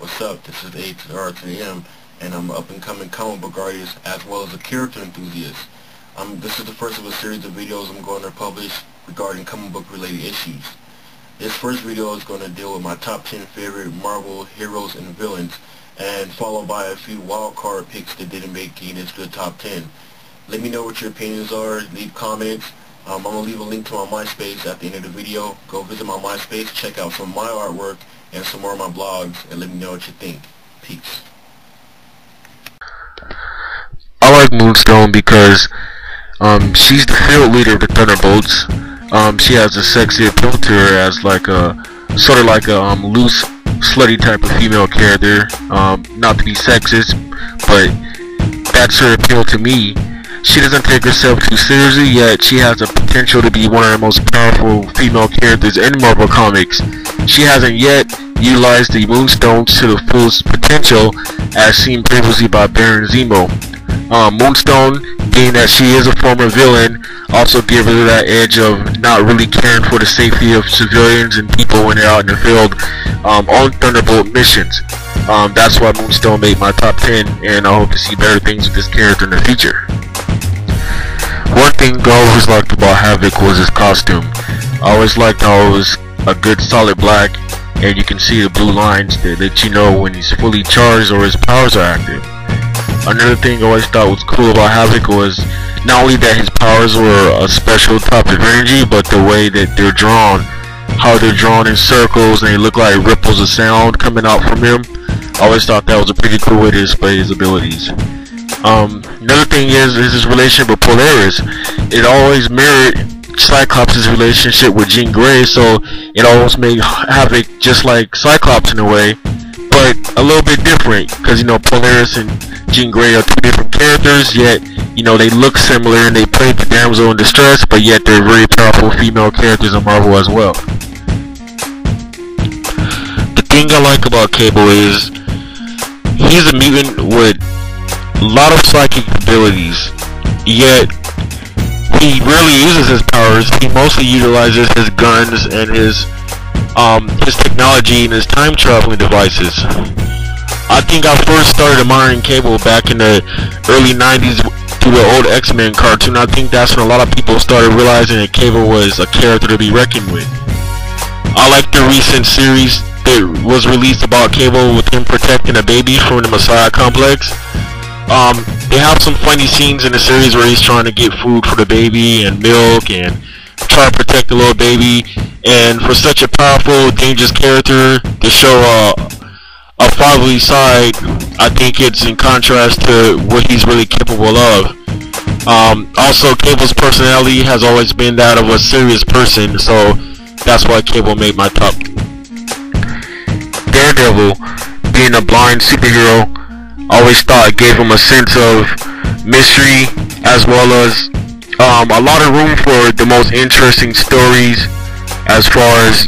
What's up? This is A to the R to the M, and I'm an up-and-coming comic book artist as well as a character enthusiast. This is the first of a series of videos I'm going to publish regarding comic book related issues. This first video is going to deal with my top 10 favorite Marvel heroes and villains, and followed by a few wildcard picks that didn't make Guinness good top 10. Let me know what your opinions are, leave comments. I'm going to leave a link to my MySpace at the end of the video. Go visit my MySpace, check out some of my artwork and some more of my blogs, and let me know what you think. Peace. I like Moonstone because she's the field leader of the Thunderbolts. She has a sexy appeal to her as like a sort of like a loose, slutty type of female character. Not to be sexist, but that's her appeal to me. She doesn't take herself too seriously, yet she has the potential to be one of the most powerful female characters in Marvel Comics. She hasn't yet utilized the Moonstones to the fullest potential, as seen previously by Baron Zemo. Moonstone, being that she is a former villain, also gives her that edge of not really caring for the safety of civilians and people when they're out in the field on Thunderbolt missions. That's why Moonstone made my top 10, and I hope to see better things with this character in the future. One thing I always liked about Havoc was his costume. I always liked how it was a good solid black, and you can see the blue lines that let you know when he's fully charged or his powers are active. Another thing I always thought was cool about Havoc was not only that his powers were a special type of energy, but the way that they're drawn. How they're drawn in circles and they look like ripples of sound coming out from him. I always thought that was a pretty cool way to display his abilities. Another thing is his relationship with Polaris. It always mirrored Cyclops' relationship with Jean Grey, so it almost made Havoc just like Cyclops in a way, but a little bit different, because Polaris and Jean Grey are two different characters, yet they look similar and they play the damsel in distress, but yet they're very powerful female characters in Marvel as well. The thing I like about Cable is he's a mutant with a lot of psychic abilities, yet he rarely uses his powers. He mostly utilizes his guns and his technology and his time traveling devices. I think I first started admiring Cable back in the early 90s through the old X-Men cartoon. I think that's when a lot of people started realizing that Cable was a character to be reckoned with. I like the recent series that was released about Cable with him protecting a baby from the Messiah Complex. They have some funny scenes in the series where he's trying to get food for the baby and milk and try to protect the little baby, and for such a powerful, dangerous character to show a fatherly side, I think it's in contrast to what he's really capable of. Also, Cable's personality has always been that of a serious person, so that's why Cable made my top. Daredevil, being a blind superhero, I always thought it gave him a sense of mystery, as well as a lot of room for the most interesting stories as far as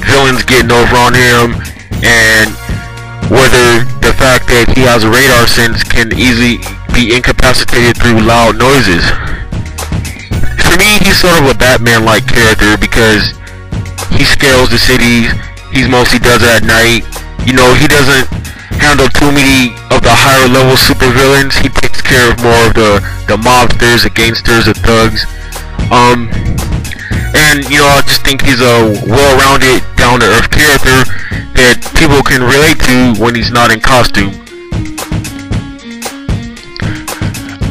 villains getting over on him, and whether the fact that he has a radar sense can easily be incapacitated through loud noises. For me, he's sort of a Batman-like character because he scales the cities. He mostly does it at night. He doesn't handle too many of the higher level supervillains. He takes care of more of the mobsters, the gangsters, the thugs. And I just think he's a well-rounded, down-to-earth character that people can relate to when he's not in costume.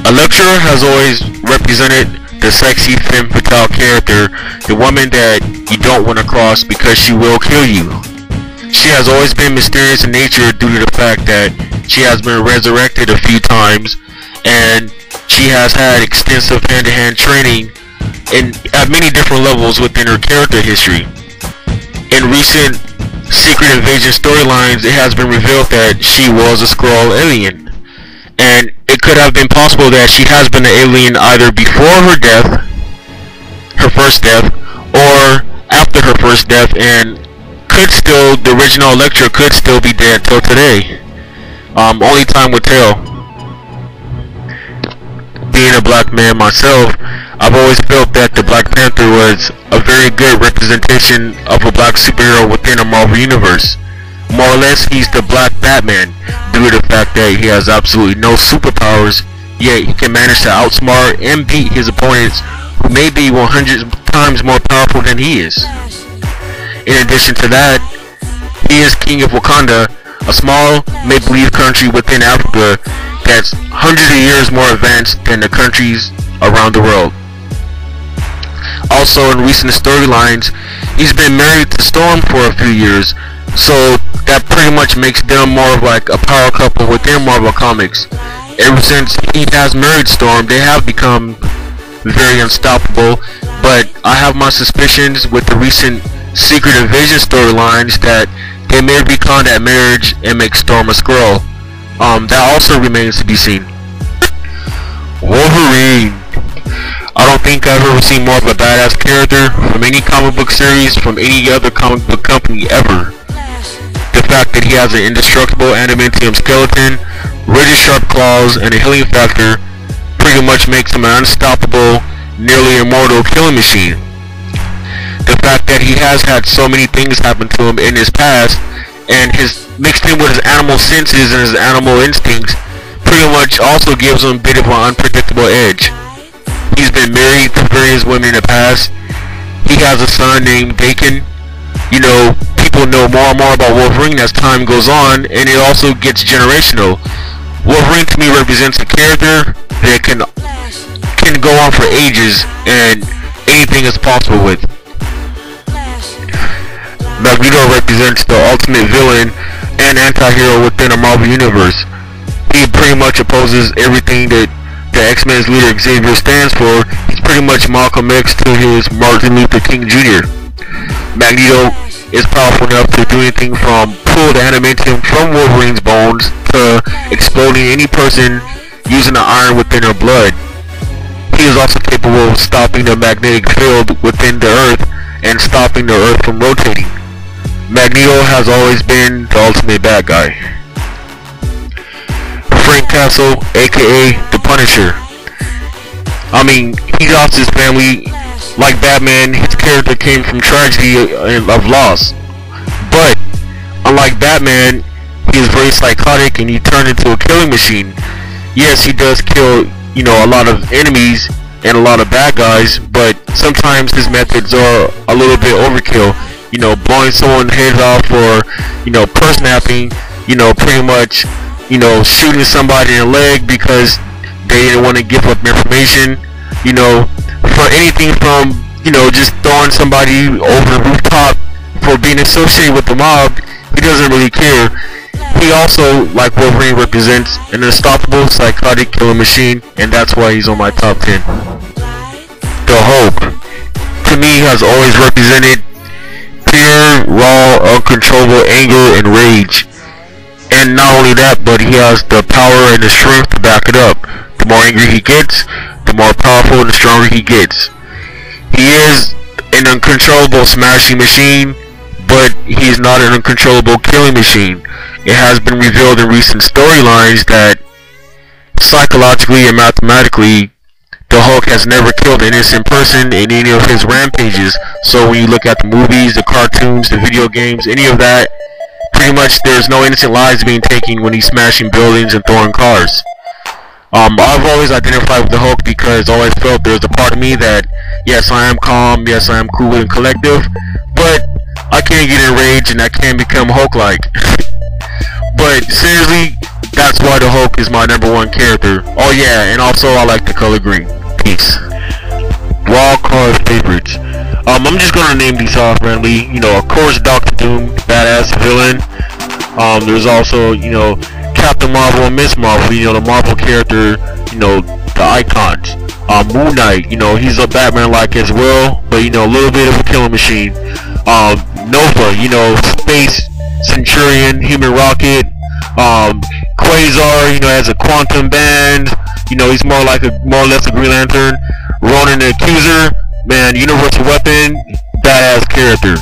Elektra has always represented the sexy femme fatale character, the woman that you don't want to cross because she will kill you. She has always been mysterious in nature due to the fact that she has been resurrected a few times, and she has had extensive hand-to-hand training at many different levels within her character history. In recent Secret Invasion storylines, it has been revealed that she was a Skrull alien, and it could have been possible that she has been an alien either before her first death, or after her first death, and the original Elektra could still be dead till today. Only time will tell. Being a black man myself, I've always felt that the Black Panther was a very good representation of a black superhero within a Marvel universe. More or less, he's the Black Batman, due to the fact that he has absolutely no superpowers, yet he can manage to outsmart and beat his opponents who may be 100 times more powerful than he is. In addition to that, he is King of Wakanda, a small, make-believe country within Africa that's hundreds of years more advanced than the countries around the world. Also, in recent storylines, he's been married to Storm for a few years, so that pretty much makes them more of like a power couple within Marvel Comics. Ever since he has married Storm, they have become very unstoppable, but I have my suspicions with the recent Secret Invasion storylines that they may recon that marriage and make Storm a Skrull. That also remains to be seen. Wolverine. I don't think I've ever seen more of a badass character from any comic book series from any other comic book company ever. The fact that he has an indestructible adamantium skeleton, razor sharp claws, and a healing factor pretty much makes him an unstoppable, nearly immortal killing machine. The fact that he has had so many things happen to him in his past, and his mixed in with his animal senses and his animal instincts, pretty much also gives him a bit of an unpredictable edge. He's been married to various women in the past. He has a son named Dakin. You know, people know more and more about Wolverine as time goes on, and it also gets generational. Wolverine to me represents a character that can go on for ages, and anything is possible with. Magneto represents the ultimate villain and anti-hero within the Marvel Universe. He pretty much opposes everything that the X-Men's leader Xavier stands for. He's pretty much Malcolm X to his Martin Luther King Jr. Magneto is powerful enough to do anything from pull the adamantium from Wolverine's bones to exploding any person using the iron within their blood. He is also capable of stopping the magnetic field within the Earth and stopping the Earth from rotating. Magneto has always been the ultimate bad guy. Frank Castle, aka the Punisher. I mean, he lost his family. Like Batman, his character came from tragedy of loss. But, unlike Batman, he is very psychotic and he turned into a killing machine. Yes, he does kill, you know, a lot of enemies and a lot of bad guys, but sometimes his methods are a little bit overkill. You know, blowing someone's head off, or, you know, purse-snapping, you know, pretty much, you know, shooting somebody in the leg because they didn't want to give up information, you know, for anything from, you know, just throwing somebody over the rooftop for being associated with the mob. He doesn't really care. He also, like Wolverine, represents an unstoppable psychotic killing machine, and that's why he's on my top 10. The Hulk, to me, has always represented pure, raw, uncontrollable anger and rage. And not only that, but he has the power and the strength to back it up. The more angry he gets, the more powerful and the stronger he gets. He is an uncontrollable smashing machine, but he is not an uncontrollable killing machine. It has been revealed in recent storylines that psychologically and mathematically, the Hulk has never killed an innocent person in any of his rampages. So when you look at the movies, the cartoons, the video games, any of that, pretty much there's no innocent lives being taken when he's smashing buildings and throwing cars. I've always identified with the Hulk because I always felt there's a part of me that, yes, I am calm, yes, I am cool and collective, but I can get enraged and I can become Hulk-like. But seriously, that's why the Hulk is my #1 character. Oh yeah, and also I like the color green. Peace. Wild card favorites. I'm just gonna name these off randomly. You know, of course, Doctor Doom, badass villain. There's also, you know, Captain Marvel and Miss Marvel, you know, the Marvel character, you know, the icons. Moon Knight, you know, he's a Batman-like as well, but, you know, a little bit of a killing machine. Nova, you know, Space Centurion, Human Rocket. Quasar, you know, has a quantum band. You know, he's more or less a Green Lantern. Ronan the Accuser, man, universal weapon, badass character.